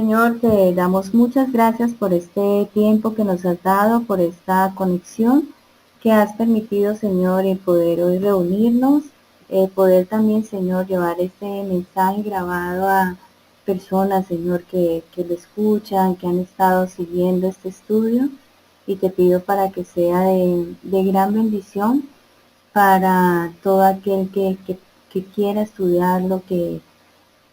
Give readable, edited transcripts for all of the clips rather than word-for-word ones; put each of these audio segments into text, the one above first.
Señor, te damos muchas gracias por este tiempo que nos has dado, por esta conexión que has permitido, Señor, el poder hoy reunirnos, poder también, Señor, llevar este mensaje grabado a personas, Señor, que lo escuchan, que han estado siguiendo este estudio, y te pido para que sea de gran bendición para todo aquel que quiera estudiarlo, que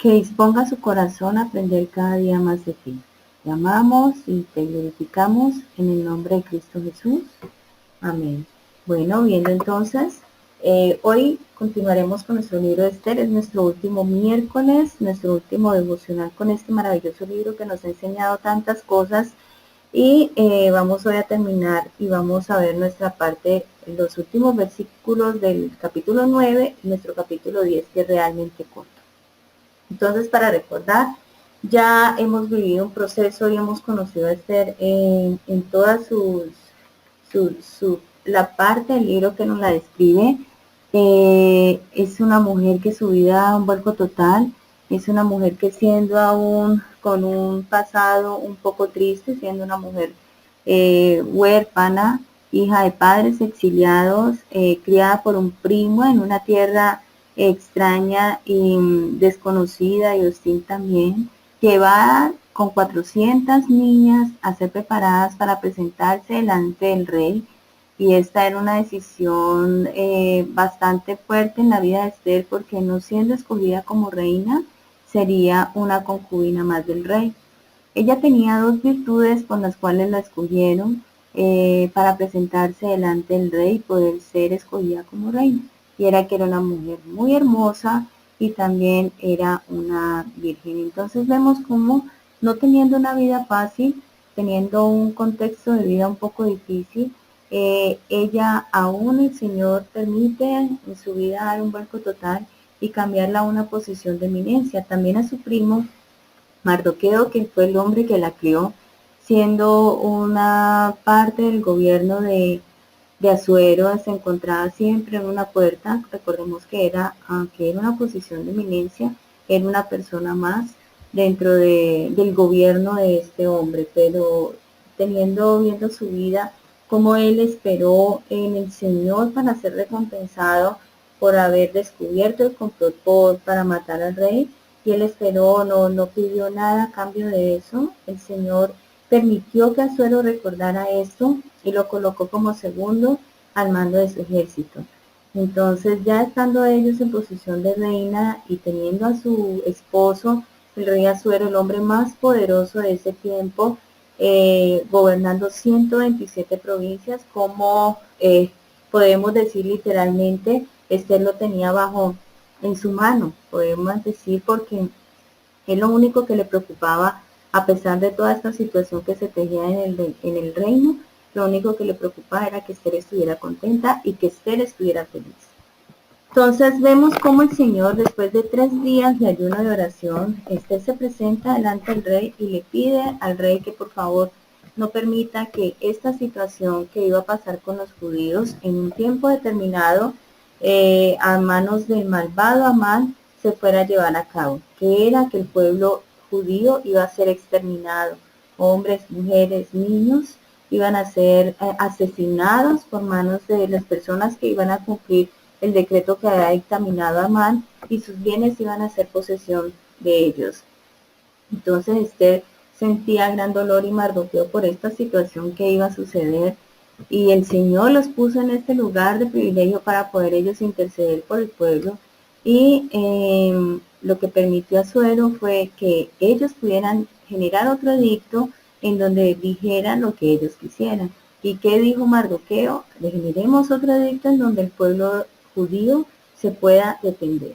disponga su corazón a aprender cada día más de ti. Te amamos y te glorificamos en el nombre de Cristo Jesús. Amén. Bueno, viendo entonces, hoy continuaremos con nuestro libro de Esther. Es nuestro último miércoles, nuestro último devocional con este maravilloso libro que nos ha enseñado tantas cosas. Y vamos hoy a terminar y vamos a ver nuestra parte, los últimos versículos del capítulo 9 y nuestro capítulo 10, que es realmente corto. Entonces, para recordar, ya hemos vivido un proceso y hemos conocido a Esther en todas la parte del libro que nos la describe. Es una mujer que su vida da un vuelco total, es una mujer que siendo aún con un pasado un poco triste, siendo una mujer huérfana, hija de padres exiliados, criada por un primo en una tierra extraña y desconocida y hostil también, llevada con 400 niñas a ser preparadas para presentarse delante del rey. Y esta era una decisión bastante fuerte en la vida de Esther, porque no siendo escogida como reina, sería una concubina más del rey. Ella tenía dos virtudes con las cuales la escogieron para presentarse delante del rey y poder ser escogida como reina. Y era que era una mujer muy hermosa y también era una virgen. Entonces vemos cómo, no teniendo una vida fácil, teniendo un contexto de vida un poco difícil, ella aún el Señor permite en su vida dar un vuelco total y cambiarla a una posición de eminencia. También a su primo Mardoqueo, que fue el hombre que la crió, siendo una parte del gobierno de Asuero, se encontraba siempre en una puerta. Recordemos que aunque era una posición de eminencia, era una persona más dentro del gobierno de este hombre, pero viendo su vida, como él esperó en el Señor para ser recompensado por haber descubierto el complot para matar al rey, y él esperó, no pidió nada a cambio de eso. El Señor permitió que Asuero recordara esto y lo colocó como segundo al mando de su ejército. Entonces, ya estando ellos en posición de reina y teniendo a su esposo, el rey Asuero, el hombre más poderoso de ese tiempo, gobernando 127 provincias, como podemos decir literalmente, Esther lo tenía en su mano, podemos decir, porque es lo único que le preocupaba, a pesar de toda esta situación que se tejía en el reino. Lo único que le preocupaba era que Esther estuviera contenta y que Esther estuviera feliz. Entonces vemos cómo el Señor, después de 3 días de ayuno de oración, Esther se presenta delante del rey y le pide al rey que por favor no permita que esta situación que iba a pasar con los judíos en un tiempo determinado, a manos del malvado Amán, se fuera a llevar a cabo, que era que el pueblo judío iba a ser exterminado, hombres, mujeres, niños iban a ser asesinados por manos de las personas que iban a cumplir el decreto que había dictaminado Amán, y sus bienes iban a ser posesión de ellos. Entonces Esther sentía gran dolor y Mardoqueo por esta situación que iba a suceder, y el Señor los puso en este lugar de privilegio para poder ellos interceder por el pueblo. Y lo que permitió a Asuero fue que ellos pudieran generar otro edicto en donde dijeran lo que ellos quisieran. ¿Y qué dijo Mardoqueo? Le generemos otro edicto en donde el pueblo judío se pueda defender.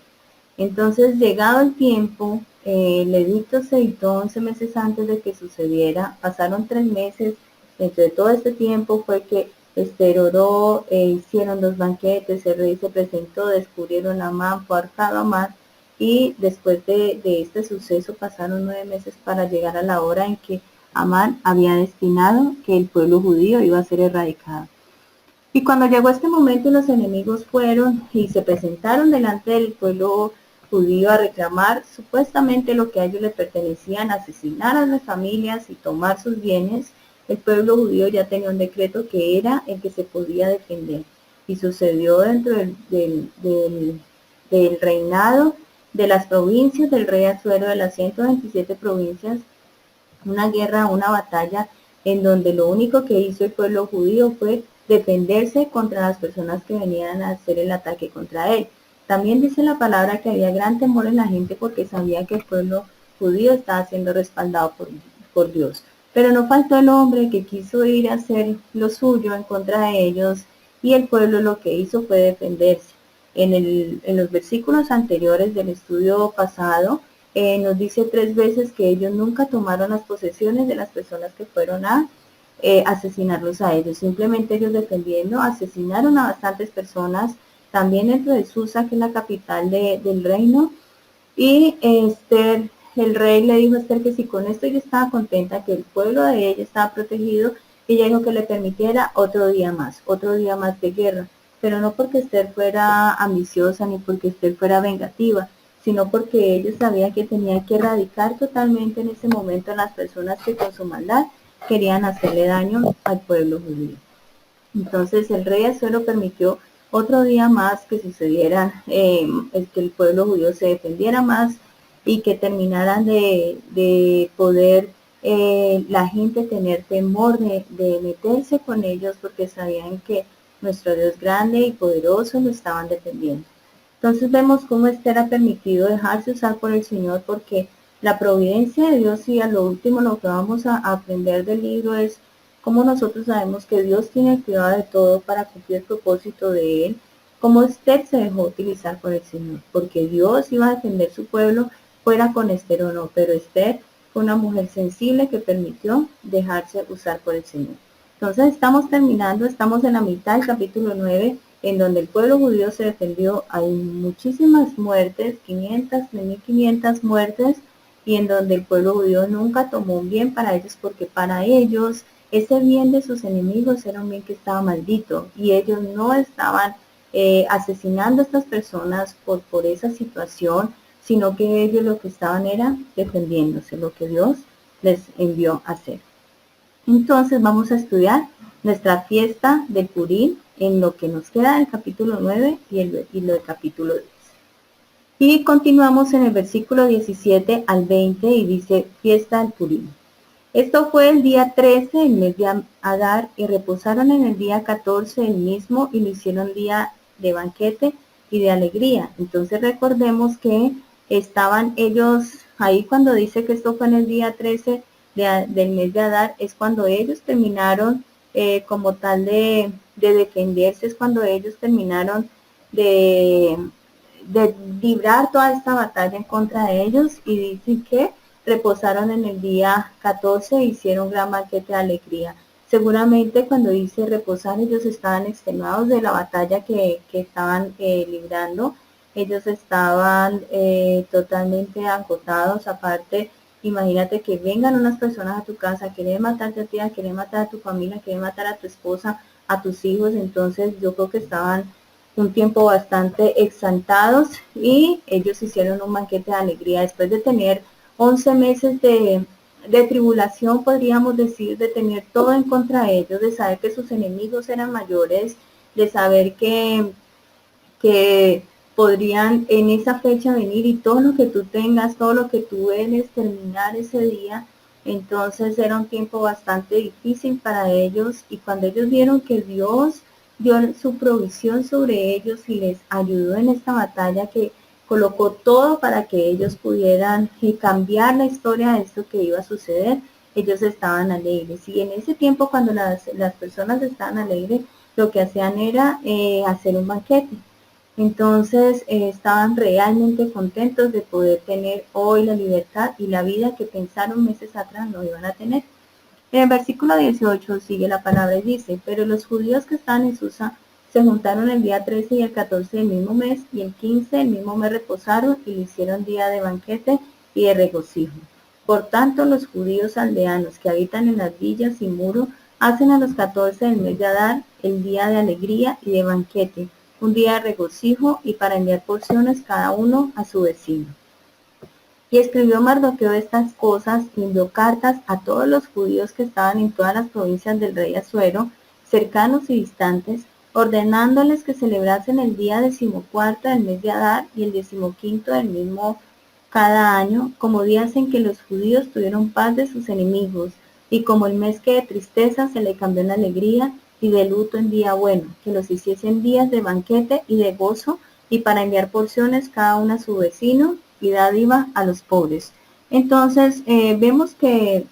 Entonces, llegado el tiempo, el edicto se dictó 11 meses antes de que sucediera. Pasaron 3 meses. Dentro de todo este tiempo fue que Esther oró, hicieron 2 banquetes, el rey se presentó, descubrieron a Amán, fue ahorcado Amán, y después de este suceso pasaron 9 meses para llegar a la hora en que Amán había destinado que el pueblo judío iba a ser erradicado. Y cuando llegó este momento, los enemigos fueron y se presentaron delante del pueblo judío a reclamar supuestamente lo que a ellos le pertenecían, asesinar a las familias y tomar sus bienes, el pueblo judío ya tenía un decreto que era el que se podía defender. Y sucedió dentro del reinado de las provincias del rey Asuero, de las 127 provincias, una guerra, una batalla en donde lo único que hizo el pueblo judío fue defenderse contra las personas que venían a hacer el ataque contra él. También dice la palabra que había gran temor en la gente porque sabía que el pueblo judío estaba siendo respaldado por Dios. Pero no faltó el hombre que quiso ir a hacer lo suyo en contra de ellos, y el pueblo lo que hizo fue defenderse. En los versículos anteriores del estudio pasado, nos dice 3 veces que ellos nunca tomaron las posesiones de las personas que fueron a asesinarlos a ellos. Simplemente ellos defendiendo, asesinaron a bastantes personas, también dentro de Susa, que es la capital del reino. Y el rey le dijo a Esther que si con esto ella estaba contenta, que el pueblo de ella estaba protegido, ella dijo que le permitiera otro día más de guerra. Pero no porque Esther fuera ambiciosa ni porque Esther fuera vengativa, sino porque ella sabía que tenía que erradicar totalmente en ese momento a las personas que con su maldad querían hacerle daño al pueblo judío. Entonces el rey Asuero permitió otro día más que sucediera, que el pueblo judío se defendiera más y que terminaran de poder la gente tener temor de meterse con ellos, porque sabían que nuestro Dios grande y poderoso lo estaban defendiendo. Entonces vemos cómo Esther ha permitido dejarse usar por el Señor, porque la providencia de Dios, y a lo último lo que vamos a aprender del libro es cómo nosotros sabemos que Dios tiene cuidado de todo para cumplir el propósito de Él, cómo Esther se dejó utilizar por el Señor, porque Dios iba a defender su pueblo, fuera con Esther o no, pero Esther fue una mujer sensible que permitió dejarse usar por el Señor. Entonces estamos terminando, estamos en la mitad del capítulo 9, en donde el pueblo judío se defendió. Hay muchísimas muertes, 500, 1500 muertes, y en donde el pueblo judío nunca tomó un bien para ellos, porque para ellos ese bien de sus enemigos era un bien que estaba maldito, y ellos no estaban asesinando a estas personas por esa situación, sino que ellos lo que estaban era defendiéndose, lo que Dios les envió a hacer. Entonces vamos a estudiar nuestra fiesta del Purim en lo que nos queda del capítulo 9 y lo del capítulo 10. Y continuamos en el versículo 17 al 20 y dice: fiesta del Purim. Esto fue el día 13 del mes de Adar, y reposaron en el día 14 del mismo, y lo hicieron día de banquete y de alegría. Entonces recordemos que estaban ellos ahí cuando dice que esto fue en el día 13 del mes de Adar, es cuando ellos terminaron como tal de defenderse, es cuando ellos terminaron de librar toda esta batalla en contra de ellos, y dicen que reposaron en el día 14 e hicieron gran banquete de alegría. Seguramente cuando dice reposar, ellos estaban extenuados de la batalla que estaban librando. Ellos estaban totalmente agotados. Aparte, imagínate que vengan unas personas a tu casa, quieren matarte a ti, quieren matar a tu familia, quieren matar a tu esposa, a tus hijos. Entonces yo creo que estaban un tiempo bastante exaltados, y ellos hicieron un banquete de alegría después de tener 11 meses de tribulación, podríamos decir, de tener todo en contra de ellos, de saber que sus enemigos eran mayores, de saber que podrían en esa fecha venir, y todo lo que tú tengas, todo lo que tú eres, terminar ese día. Entonces era un tiempo bastante difícil para ellos, y cuando ellos vieron que Dios dio su provisión sobre ellos y les ayudó en esta batalla, que colocó todo para que ellos pudieran cambiar la historia de esto que iba a suceder, ellos estaban alegres. Y en ese tiempo, cuando las personas estaban alegres, lo que hacían era hacer un banquete. Entonces estaban realmente contentos de poder tener hoy la libertad y la vida que pensaron meses atrás no iban a tener. En el versículo 18 sigue la palabra y dice: pero los judíos que estaban en Susa se juntaron el día 13 y el 14 del mismo mes, y el 15 del mismo mes reposaron, y lo hicieron día de banquete y de regocijo. Por tanto, los judíos aldeanos que habitan en las villas y muros hacen a los 14 del mes de Adar el día de alegría y de banquete, un día de regocijo y para enviar porciones cada uno a su vecino. Y escribió Mardoqueo estas cosas y envió cartas a todos los judíos que estaban en todas las provincias del rey Asuero, cercanos y distantes, ordenándoles que celebrasen el día 14 del mes de Adar y el 15 del mismo cada año, como días en que los judíos tuvieron paz de sus enemigos, y como el mes que de tristeza se le cambió en alegría, y de luto en día bueno, que los hiciesen días de banquete y de gozo, y para enviar porciones cada uno a su vecino, y dádiva a los pobres. Entonces, vemos que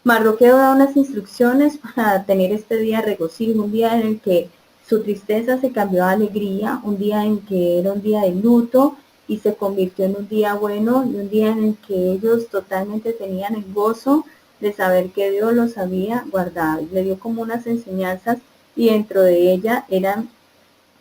Mardoqueo da unas instrucciones para tener este día de regocijo, un día en el que su tristeza se cambió a alegría, un día en que era un día de luto y se convirtió en un día bueno y un día en el que ellos totalmente tenían el gozo de saber que Dios los había guardado. Le dio como unas enseñanzas y dentro de ella eran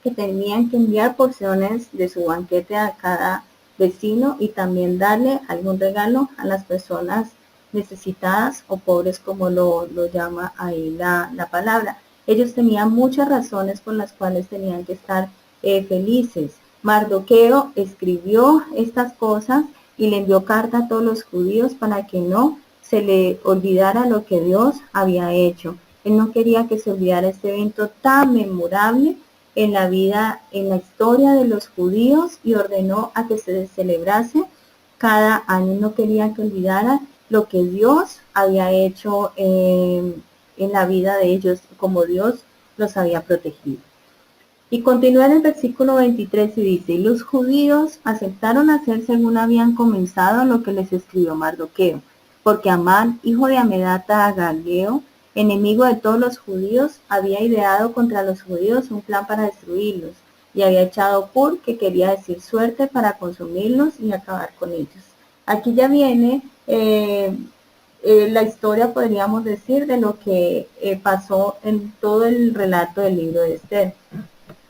que tenían que enviar porciones de su banquete a cada vecino y también darle algún regalo a las personas necesitadas o pobres, como lo llama ahí la palabra. Ellos tenían muchas razones por las cuales tenían que estar felices. Mardoqueo escribió estas cosas y le envió carta a todos los judíos para que no se le olvidara lo que Dios había hecho. Él no quería que se olvidara este evento tan memorable en la vida, en la historia de los judíos, y ordenó a que se celebrase cada año. No quería que olvidara lo que Dios había hecho en la vida de ellos, como Dios los había protegido. Y continúa en el versículo 23 y dice, y los judíos aceptaron hacer según habían comenzado lo que les escribió Mardoqueo, porque Amán, hijo de Amedata Agageo, enemigo de todos los judíos, había ideado contra los judíos un plan para destruirlos, y había echado Pur, que quería decir suerte, para consumirlos y acabar con ellos. Aquí ya viene la historia, podríamos decir, de lo que pasó en todo el relato del libro de Esther.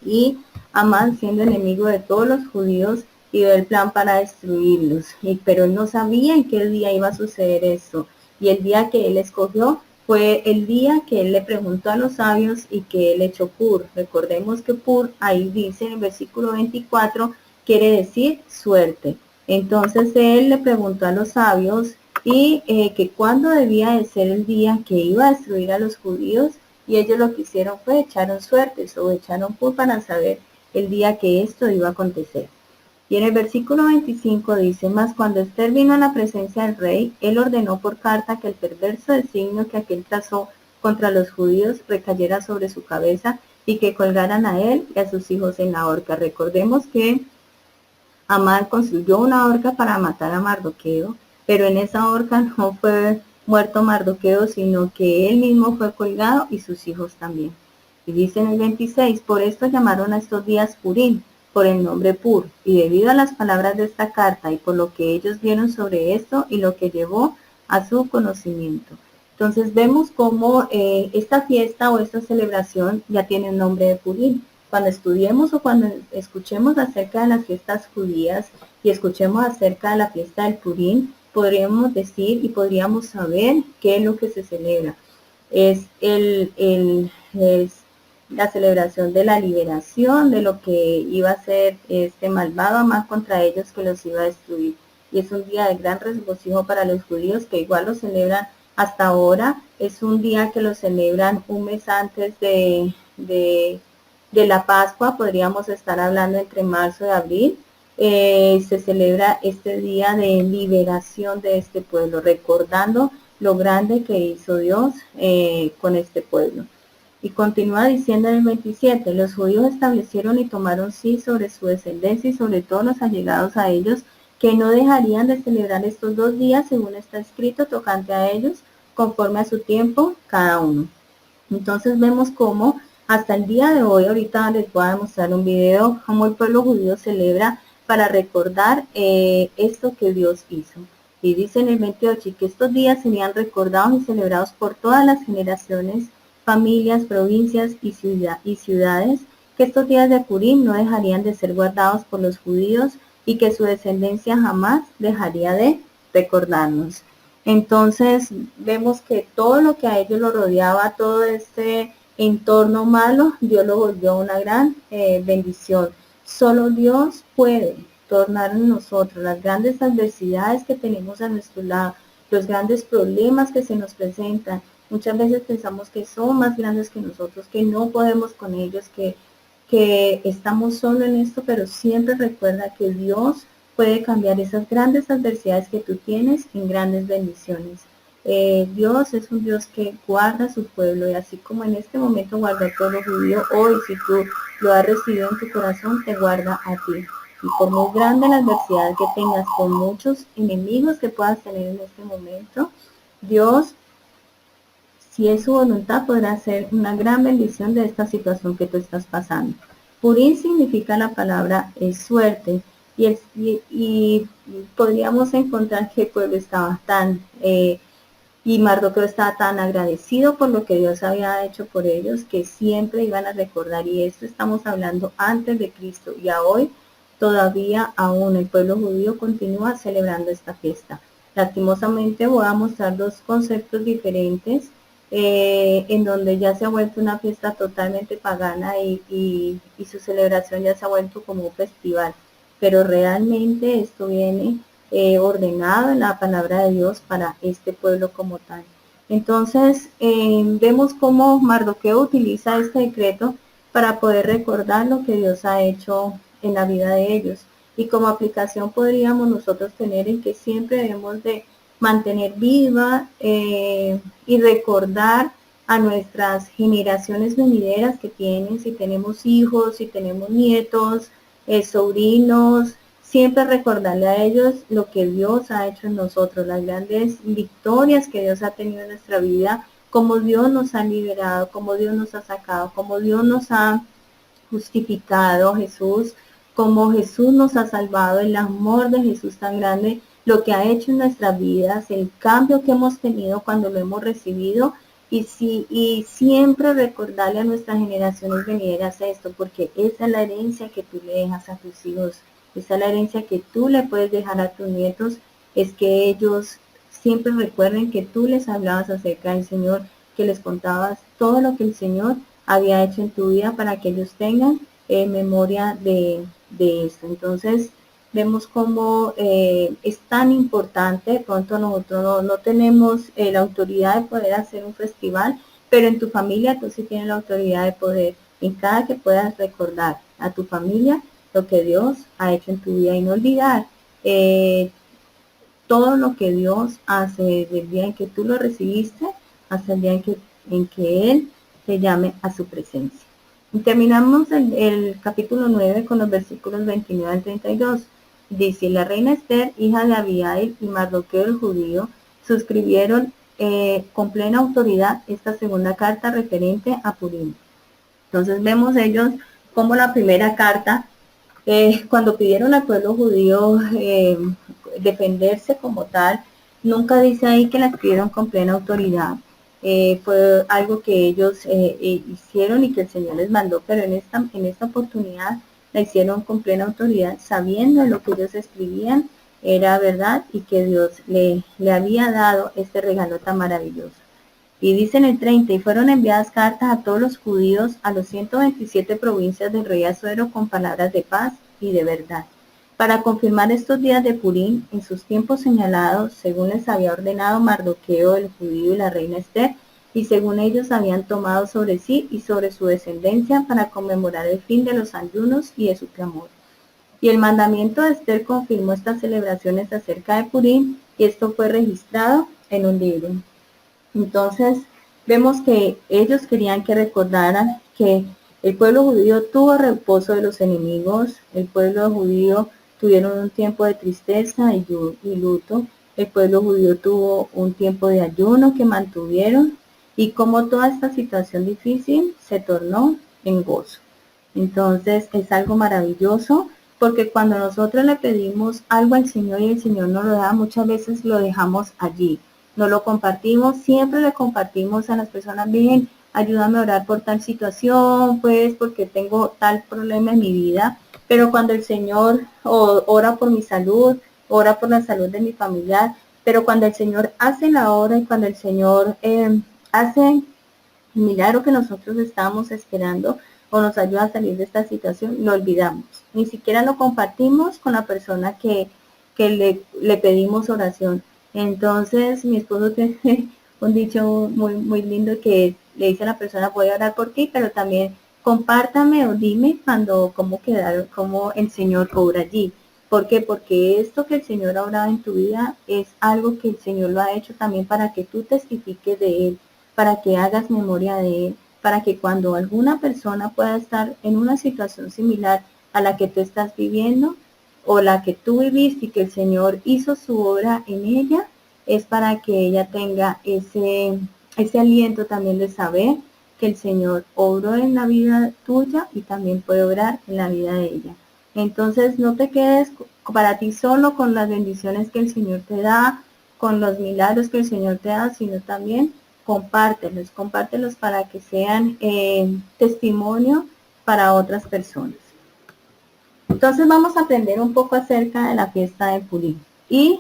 Y Amán, siendo enemigo de todos los judíos, ideó el plan para destruirlos, pero él no sabía en qué día iba a suceder esto, y el día que él escogió fue el día que él le preguntó a los sabios y que él echó Pur. Recordemos que Pur, ahí dice en el versículo 24, quiere decir suerte. Entonces él le preguntó a los sabios y que cuándo debía de ser el día que iba a destruir a los judíos, y ellos lo que hicieron fue echaron suertes o echaron Pur para saber el día que esto iba a acontecer. Y en el versículo 25 dice, mas cuando Esther vino a la presencia del rey, él ordenó por carta que el perverso designio que aquel trazó contra los judíos recayera sobre su cabeza y que colgaran a él y a sus hijos en la horca. Recordemos que Amán construyó una horca para matar a Mardoqueo, pero en esa horca no fue muerto Mardoqueo, sino que él mismo fue colgado y sus hijos también. Y dice en el 26, por esto llamaron a estos días Purim, por el nombre Pur, y debido a las palabras de esta carta y por lo que ellos vieron sobre esto y lo que llevó a su conocimiento. Entonces vemos cómo esta fiesta o esta celebración ya tiene el nombre de Purim. Cuando estudiemos o cuando escuchemos acerca de las fiestas judías y escuchemos acerca de la fiesta del Purim, podríamos decir y podríamos saber qué es lo que se celebra. Es la celebración de la liberación de lo que iba a ser este malvado Amán contra ellos, que los iba a destruir. Y es un día de gran regocijo para los judíos, que igual lo celebran hasta ahora. Es un día que lo celebran un mes antes de la Pascua, podríamos estar hablando entre marzo y abril. Se celebra este día de liberación de este pueblo, recordando lo grande que hizo Dios con este pueblo. Y continúa diciendo en el 27, los judíos establecieron y tomaron sí sobre su descendencia y sobre todos los allegados a ellos, que no dejarían de celebrar estos 2 días, según está escrito, tocante a ellos, conforme a su tiempo cada uno. Entonces vemos cómo hasta el día de hoy, ahorita les voy a mostrar un video, cómo el pueblo judío celebra para recordar esto que Dios hizo. Y dice en el 28, que estos días serían recordados y celebrados por todas las generaciones, familias, provincias y ciudades, que estos días de Purim no dejarían de ser guardados por los judíos y que su descendencia jamás dejaría de recordarnos. Entonces vemos que todo lo que a ellos lo rodeaba, todo este entorno malo, Dios lo volvió una gran bendición. Solo Dios puede tornar en nosotros las grandes adversidades que tenemos a nuestro lado, los grandes problemas que se nos presentan. Muchas veces pensamos que son más grandes que nosotros, que no podemos con ellos, que estamos solos en esto, pero siempre recuerda que Dios puede cambiar esas grandes adversidades que tú tienes en grandes bendiciones. Dios es un Dios que guarda a su pueblo, y así como en este momento guarda al pueblo judío, hoy si tú lo has recibido en tu corazón, te guarda a ti. Y por muy grande la adversidad que tengas, con muchos enemigos que puedas tener en este momento, Dios, si es su voluntad, podrá hacer una gran bendición de esta situación que tú estás pasando. Purín significa la palabra suerte, y podríamos encontrar que el pueblo estaba tan y Mardoqueo estaba tan agradecido por lo que Dios había hecho por ellos, que siempre iban a recordar. Y esto estamos hablando antes de Cristo, y a hoy todavía aún el pueblo judío continúa celebrando esta fiesta. Lastimosamente voy a mostrar dos conceptos diferentes, en donde ya se ha vuelto una fiesta totalmente pagana, y su celebración ya se ha vuelto como un festival. Pero realmente esto viene ordenado en la palabra de Dios para este pueblo como tal. Entonces, vemos cómo Mardoqueo utiliza este decreto para poder recordar lo que Dios ha hecho en la vida de ellos. Y como aplicación podríamos nosotros tener en que siempre debemos de mantener viva y recordar a nuestras generaciones venideras que tienen, si tenemos hijos, si tenemos nietos, sobrinos, siempre recordarle a ellos lo que Dios ha hecho en nosotros, las grandes victorias que Dios ha tenido en nuestra vida, cómo Dios nos ha liberado, cómo Dios nos ha sacado, cómo Dios nos ha justificado, Jesús, como Jesús nos ha salvado, el amor de Jesús tan grande, lo que ha hecho en nuestras vidas, el cambio que hemos tenido cuando lo hemos recibido, y siempre recordarle a nuestras generaciones venideras esto, porque esa es la herencia que tú le dejas a tus hijos, esa es la herencia que tú le puedes dejar a tus nietos, es que ellos siempre recuerden que tú les hablabas acerca del Señor, que les contabas todo lo que el Señor había hecho en tu vida, para que ellos tengan memoria de esto. Entonces vemos cómo es tan importante. De pronto nosotros no tenemos la autoridad de poder hacer un festival, pero en tu familia tú sí tienes la autoridad de poder, en cada que puedas, recordar a tu familia lo que Dios ha hecho en tu vida, y no olvidar todo lo que Dios hace desde el día en que tú lo recibiste hasta el día en que Él te llame a su presencia. Y terminamos el capítulo 9 con los versículos 29 al 32. Dice: la reina Esther, hija de Abihail, y Mardoqueo el judío suscribieron con plena autoridad esta segunda carta referente a Purim. Entonces vemos ellos como la primera carta, cuando pidieron al pueblo judío defenderse como tal, nunca dice ahí que la escribieron con plena autoridad. Fue algo que ellos hicieron y que el Señor les mandó, pero en esta oportunidad la hicieron con plena autoridad, sabiendo lo que ellos escribían era verdad, y que Dios le había dado este regalo tan maravilloso. Y dice en el 30, y fueron enviadas cartas a todos los judíos, a los 127 provincias del rey Asuero, con palabras de paz y de verdad, para confirmar estos días de Purim en sus tiempos señalados, según les había ordenado Mardoqueo el judío y la reina Esther, y según ellos habían tomado sobre sí y sobre su descendencia, para conmemorar el fin de los ayunos y de su clamor. Y el mandamiento de Esther confirmó estas celebraciones acerca de Purim, y esto fue registrado en un libro. Entonces vemos que ellos querían que recordaran que el pueblo judío tuvo reposo de los enemigos, el pueblo judío tuvieron un tiempo de tristeza y luto, el pueblo judío tuvo un tiempo de ayuno que mantuvieron, y como toda esta situación difícil se tornó en gozo. Entonces es algo maravilloso, porque cuando nosotros le pedimos algo al Señor y el Señor nos lo da, muchas veces lo dejamos allí, no lo compartimos. Siempre le compartimos a las personas: bien, ayúdame a orar por tal situación, pues porque tengo tal problema en mi vida. Pero cuando el Señor ora por mi salud, ora por la salud de mi familiar, pero cuando el Señor hace la obra, y cuando el Señor hace el milagro que nosotros estábamos esperando o nos ayuda a salir de esta situación, lo olvidamos. Ni siquiera lo compartimos con la persona que le pedimos oración. Entonces, mi esposo tiene un dicho muy lindo que le dice a la persona, voy a orar por ti, pero también compártame o dime cómo el Señor obra allí. ¿Por qué? Porque esto que el Señor ha obrado en tu vida es algo que el Señor lo ha hecho también para que tú testifiques de Él, para que hagas memoria de Él, para que cuando alguna persona pueda estar en una situación similar a la que tú estás viviendo o la que tú viviste y que el Señor hizo su obra en ella, es para que ella tenga ese aliento también de saber que el Señor obró en la vida tuya y también puede obrar en la vida de ella. Entonces no te quedes para ti solo con las bendiciones que el Señor te da, con los milagros que el Señor te da, sino también compártelos para que sean testimonio para otras personas. Entonces vamos a aprender un poco acerca de la fiesta de Purim. Y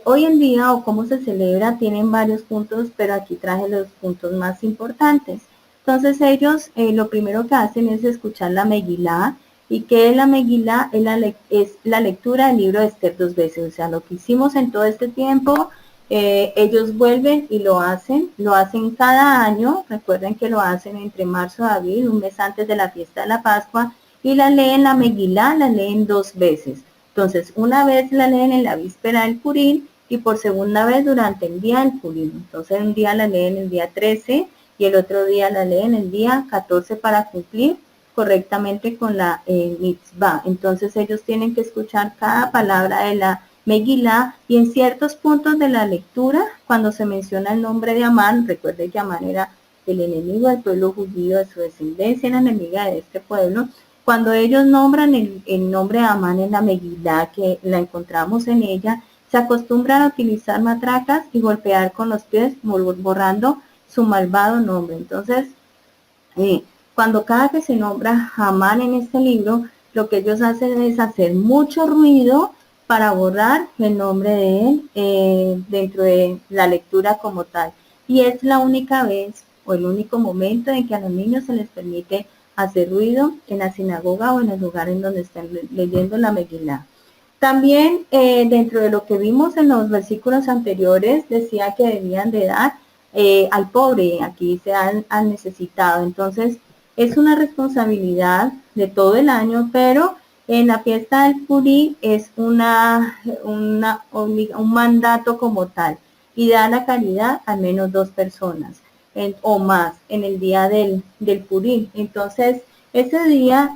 hoy en día, o cómo se celebra, tienen varios puntos, pero aquí traje los puntos más importantes. Entonces ellos lo primero que hacen es escuchar la Megilá. ¿Y qué es la Megilá? Es la lectura del libro de Esther 2 veces. O sea, lo que hicimos en todo este tiempo, ellos vuelven y lo hacen cada año. Recuerden que lo hacen entre marzo y abril, un mes antes de la fiesta de la Pascua, y la leen la Megilá, la leen 2 veces. Entonces, una vez la leen en la víspera del Purim y por segunda vez durante el día del Purim. Entonces, un día la leen el día 13 y el otro día la leen el día 14 para cumplir correctamente con la mitzvah. Entonces, ellos tienen que escuchar cada palabra de la Megilá, y en ciertos puntos de la lectura, cuando se menciona el nombre de Amán, recuerde que Amán era el enemigo del pueblo judío, de su descendencia, la enemiga de este pueblo. Cuando ellos nombran el nombre de Amán en la Megilá, que la encontramos en ella, se acostumbran a utilizar matracas y golpear con los pies, borrando su malvado nombre. Entonces, cuando cada que se nombra Amán en este libro, lo que ellos hacen es hacer mucho ruido para borrar el nombre de él dentro de la lectura como tal. Y es la única vez o el único momento en que a los niños se les permite hacer ruido en la sinagoga o en el lugar en donde están leyendo la Megilá. También dentro de lo que vimos en los versículos anteriores, decía que debían de dar al pobre, aquí se han necesitado. Entonces, es una responsabilidad de todo el año, pero en la fiesta del Purí es un mandato como tal, y da la caridad al menos 2 personas o más en el día del Purí. Entonces, ese día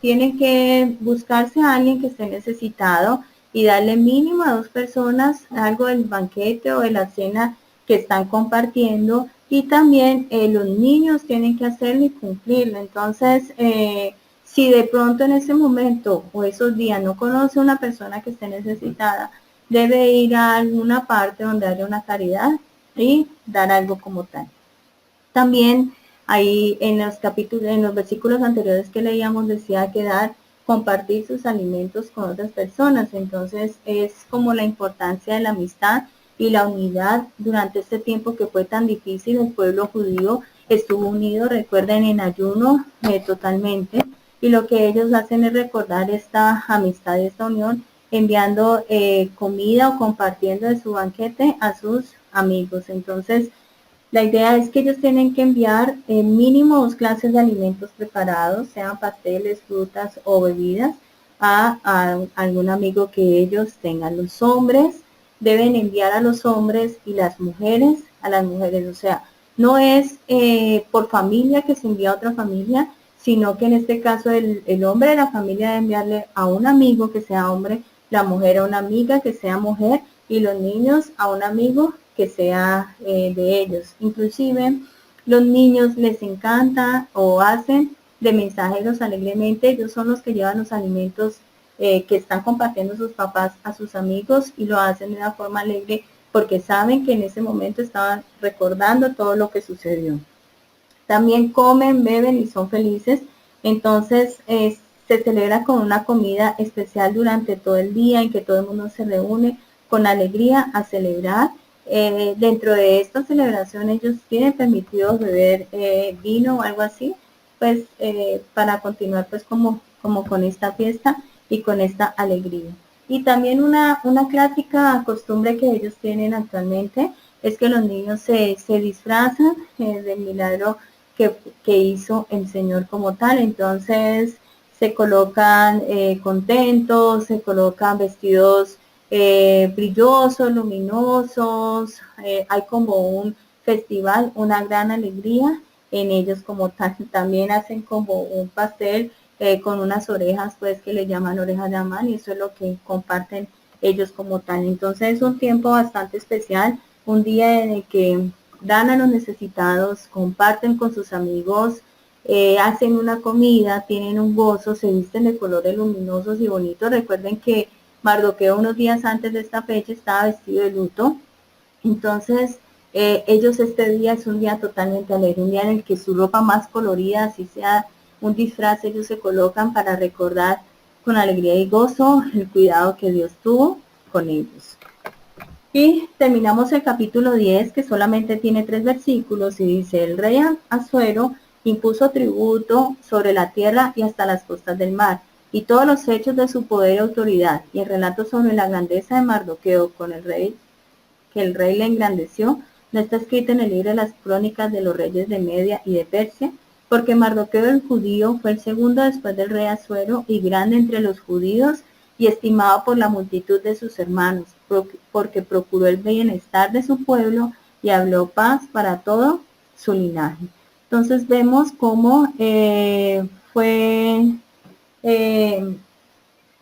tienen que buscarse a alguien que esté necesitado y darle mínimo a 2 personas algo del banquete o de la cena que están compartiendo, y también los niños tienen que hacerlo y cumplirlo. Entonces, si de pronto en ese momento o esos días no conoce a una persona que esté necesitada, debe ir a alguna parte donde haya una caridad y dar algo como tal. También ahí en los versículos anteriores que leíamos, decía que compartir sus alimentos con otras personas. Entonces es como la importancia de la amistad y la unidad durante este tiempo que fue tan difícil. El pueblo judío estuvo unido, recuerden, en ayuno totalmente, y lo que ellos hacen es recordar esta amistad, esta unión, enviando comida o compartiendo de su banquete a sus amigos. Entonces, la idea es que ellos tienen que enviar mínimo 2 clases de alimentos preparados, sean pasteles, frutas o bebidas, a algún amigo que ellos tengan. Los hombres deben enviar a los hombres y las mujeres a las mujeres. O sea, no es por familia que se envía a otra familia, sino que en este caso el hombre de la familia debe enviarle a un amigo que sea hombre, la mujer a una amiga que sea mujer, y los niños a un amigo que sea de ellos. Inclusive los niños les encanta o hacen de mensajeros alegremente. Ellos son los que llevan los alimentos que están compartiendo sus papás a sus amigos, y lo hacen de una forma alegre porque saben que en ese momento estaban recordando todo lo que sucedió. También comen, beben y son felices. Entonces se celebra con una comida especial durante todo el día en que todo el mundo se reúne con alegría a celebrar. dentro de esta celebración ellos tienen permitido beber vino o algo así, pues para continuar pues como con esta fiesta y con esta alegría. Y también una clásica costumbre que ellos tienen actualmente es que los niños se disfrazan del milagro que hizo el Señor como tal. Entonces se colocan contentos, se colocan vestidos brillosos, luminosos, hay como un festival, una gran alegría en ellos como tal. También hacen como un pastel con unas orejas pues que le llaman orejas de Amán, y eso es lo que comparten ellos como tal. Entonces es un tiempo bastante especial, un día en el que dan a los necesitados, comparten con sus amigos, hacen una comida, tienen un gozo, se visten de colores luminosos y bonitos. Recuerden que Mardoqueo unos días antes de esta fecha estaba vestido de luto. Entonces ellos este día es un día totalmente alegre, un día en el que su ropa más colorida, así sea un disfraz, ellos se colocan para recordar con alegría y gozo el cuidado que Dios tuvo con ellos. Y terminamos el capítulo 10, que solamente tiene 3 versículos, y dice: el rey Asuero impuso tributo sobre la tierra y hasta las costas del mar, y todos los hechos de su poder y autoridad, y el relato sobre la grandeza de Mardoqueo con el rey, que el rey le engrandeció, no está escrito en el libro de las crónicas de los reyes de Media y de Persia, porque Mardoqueo el judío fue el segundo después del rey Asuero y grande entre los judíos y estimado por la multitud de sus hermanos, porque procuró el bienestar de su pueblo y habló paz para todo su linaje. Entonces vemos cómo fue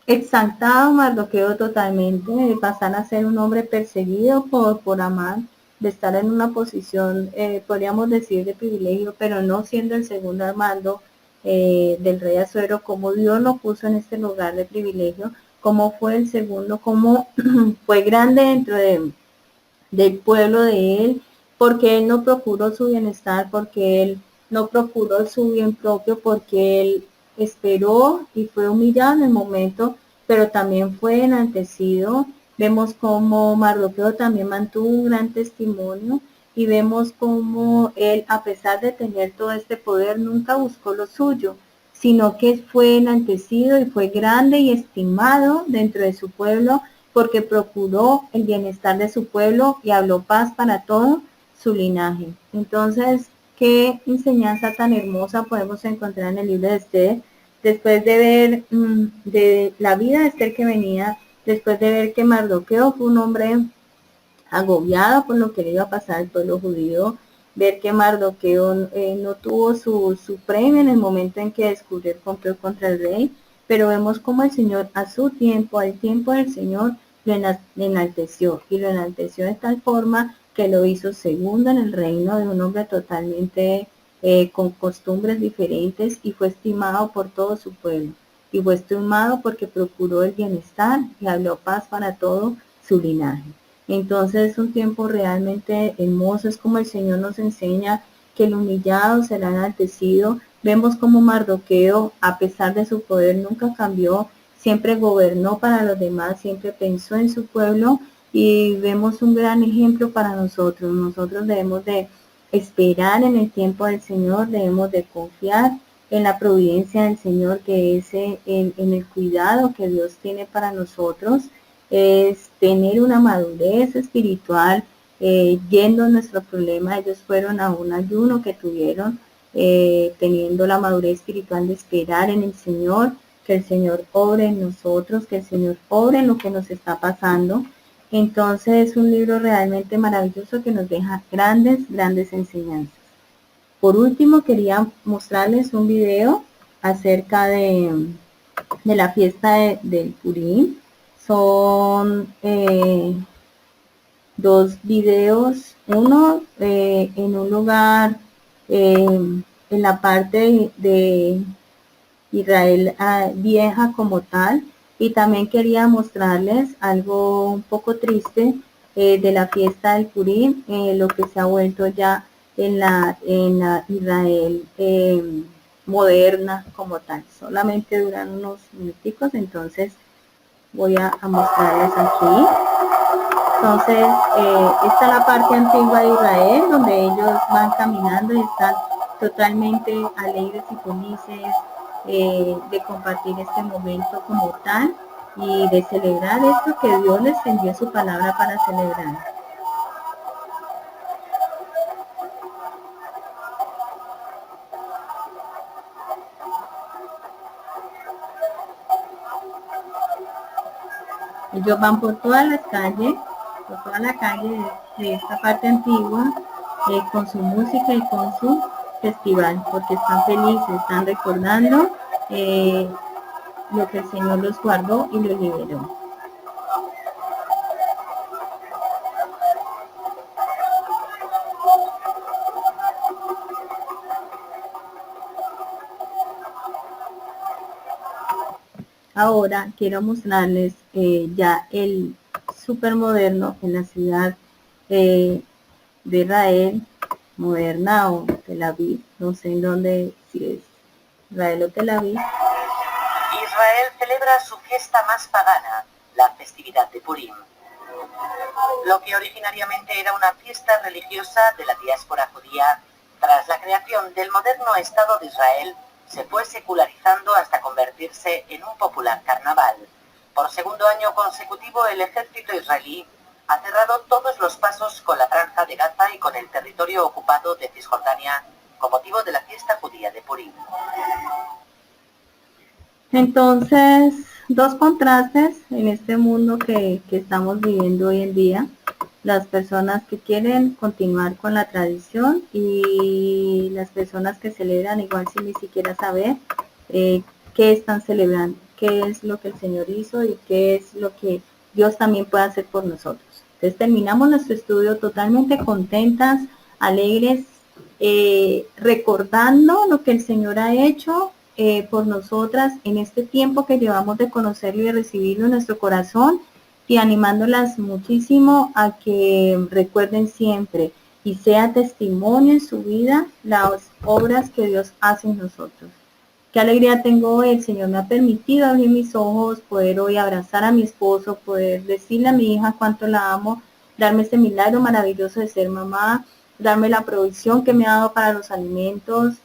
exaltado Mardoqueo totalmente, de pasar a ser un hombre perseguido por Amán, de estar en una posición, podríamos decir, de privilegio, pero no siendo el segundo al mando del rey Asuero, como Dios lo puso en este lugar de privilegio, como fue el segundo, como fue grande dentro del pueblo de él, porque él no procuró su bienestar, porque él no procuró su bien propio, porque él esperó y fue humillado en el momento, pero también fue enaltecido. Vemos cómo Mardoqueo también mantuvo un gran testimonio, y vemos cómo él, a pesar de tener todo este poder, nunca buscó lo suyo, sino que fue enaltecido y fue grande y estimado dentro de su pueblo, porque procuró el bienestar de su pueblo y habló paz para todo su linaje. Entonces, qué enseñanza tan hermosa podemos encontrar en el libro de Esther, después de ver de la vida de Esther que venía, después de ver que Mardoqueo fue un hombre agobiado por lo que le iba a pasar al pueblo judío, ver que Mardoqueo no tuvo su premio en el momento en que descubrió el complot contra el rey, pero vemos como el Señor a su tiempo, al tiempo del Señor, lo enalteció, y lo enalteció de tal forma que lo hizo segundo en el reino, de un hombre totalmente con costumbres diferentes, y fue estimado por todo su pueblo, y fue estimado porque procuró el bienestar y habló paz para todo su linaje. Entonces es un tiempo realmente hermoso, es como el Señor nos enseña que el humillado será enaltecido. Vemos como Mardoqueo, a pesar de su poder, nunca cambió, siempre gobernó para los demás, siempre pensó en su pueblo, y vemos un gran ejemplo para nosotros. Nosotros debemos de esperar en el tiempo del Señor, debemos de confiar en la providencia del Señor, que es en el cuidado que Dios tiene para nosotros, es tener una madurez espiritual, yendo a nuestro problema. Ellos fueron a un ayuno que tuvieron, teniendo la madurez espiritual de esperar en el Señor, que el Señor obre en nosotros, que el Señor obre en lo que nos está pasando. Entonces es un libro realmente maravilloso que nos deja grandes enseñanzas. Por último, quería mostrarles un video acerca de la fiesta del Purim. Son 2 videos, uno en un lugar en la parte de Israel vieja como tal, y también quería mostrarles algo un poco triste de la fiesta del Purim, lo que se ha vuelto ya en la Israel moderna como tal. Solamente duran unos minuticos, entonces voy a mostrarles aquí. Entonces, esta es la parte antigua de Israel, donde ellos van caminando y están totalmente alegres y felices de compartir este momento como tal y de celebrar esto que Dios les envió su palabra para celebrar. Ellos van por todas las calles, por toda la calle de esta parte antigua, con su música y con su festival, porque están felices, están recordando lo que el Señor los guardó y los liberó. Ahora quiero mostrarles ya el súper moderno en la ciudad de Israel, moderna o Tel Aviv, no sé en dónde, si es Israel o Tel Aviv. Israel celebra su fiesta más pagana, la festividad de Purim. Lo que originariamente era una fiesta religiosa de la diáspora judía, tras la creación del moderno Estado de Israel, se fue secularizando hasta convertirse en un popular carnaval. Por segundo año consecutivo, el ejército israelí ha cerrado todos los pasos con la franja de Gaza y con el territorio ocupado de Cisjordania con motivo de la fiesta judía de Purim. Entonces, dos contrastes en este mundo que estamos viviendo hoy en día. Las personas que quieren continuar con la tradición y las personas que celebran igual sin ni siquiera saber qué están celebrando, qué es lo que el Señor hizo y qué es lo que Dios también puede hacer por nosotros. Entonces terminamos nuestro estudio totalmente contentas, alegres, recordando lo que el Señor ha hecho por nosotras en este tiempo que llevamos de conocerlo y de recibirlo en nuestro corazón, y animándolas muchísimo a que recuerden siempre y sea testimonio en su vida las obras que Dios hace en nosotros. Qué alegría tengo hoy, el Señor me ha permitido abrir mis ojos, poder hoy abrazar a mi esposo, poder decirle a mi hija cuánto la amo, darme este milagro maravilloso de ser mamá, darme la provisión que me ha dado para los alimentos,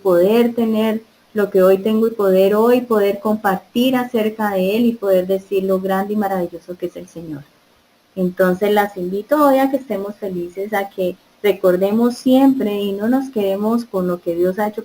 poder tener lo que hoy tengo y poder compartir acerca de Él y poder decir lo grande y maravilloso que es el Señor. Entonces las invito hoy a que estemos felices, a que recordemos siempre y no nos quedemos con lo que Dios ha hecho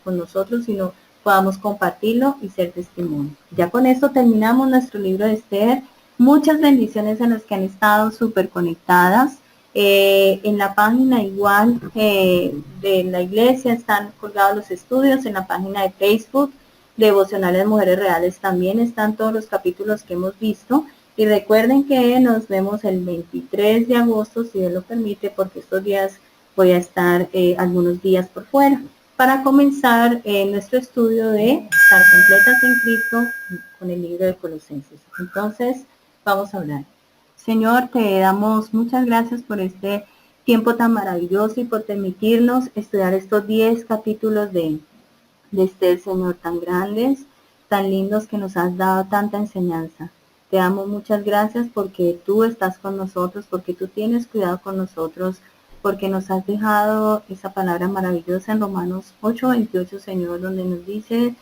con nosotros, sino podamos compartirlo y ser testimonio. Ya con esto terminamos nuestro libro de Esther. Muchas bendiciones a las que han estado súper conectadas. En la página igual de la iglesia están colgados los estudios, en la página de Facebook, Devocionales Mujeres Reales, también están todos los capítulos que hemos visto. Y recuerden que nos vemos el 23 de agosto, si Dios lo permite, porque estos días voy a estar algunos días por fuera, para comenzar nuestro estudio de estar completas en Cristo con el libro de Colosenses. Entonces, vamos a hablar. Señor, te damos muchas gracias por este tiempo tan maravilloso y por permitirnos estudiar estos 10 capítulos de este Señor, tan grandes, tan lindos, que nos has dado tanta enseñanza. Te damos muchas gracias porque tú estás con nosotros, porque tú tienes cuidado con nosotros, porque nos has dejado esa palabra maravillosa en Romanos 8:28, Señor, donde nos dice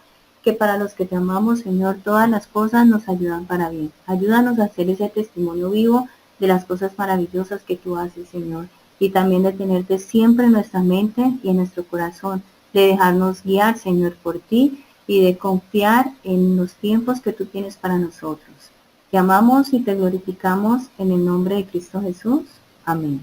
que para los que te amamos, Señor, todas las cosas nos ayudan para bien. Ayúdanos a hacer ese testimonio vivo de las cosas maravillosas que tú haces, Señor, y también de tenerte siempre en nuestra mente y en nuestro corazón, de dejarnos guiar, Señor, por ti y de confiar en los tiempos que tú tienes para nosotros. Te amamos y te glorificamos en el nombre de Cristo Jesús. Amén.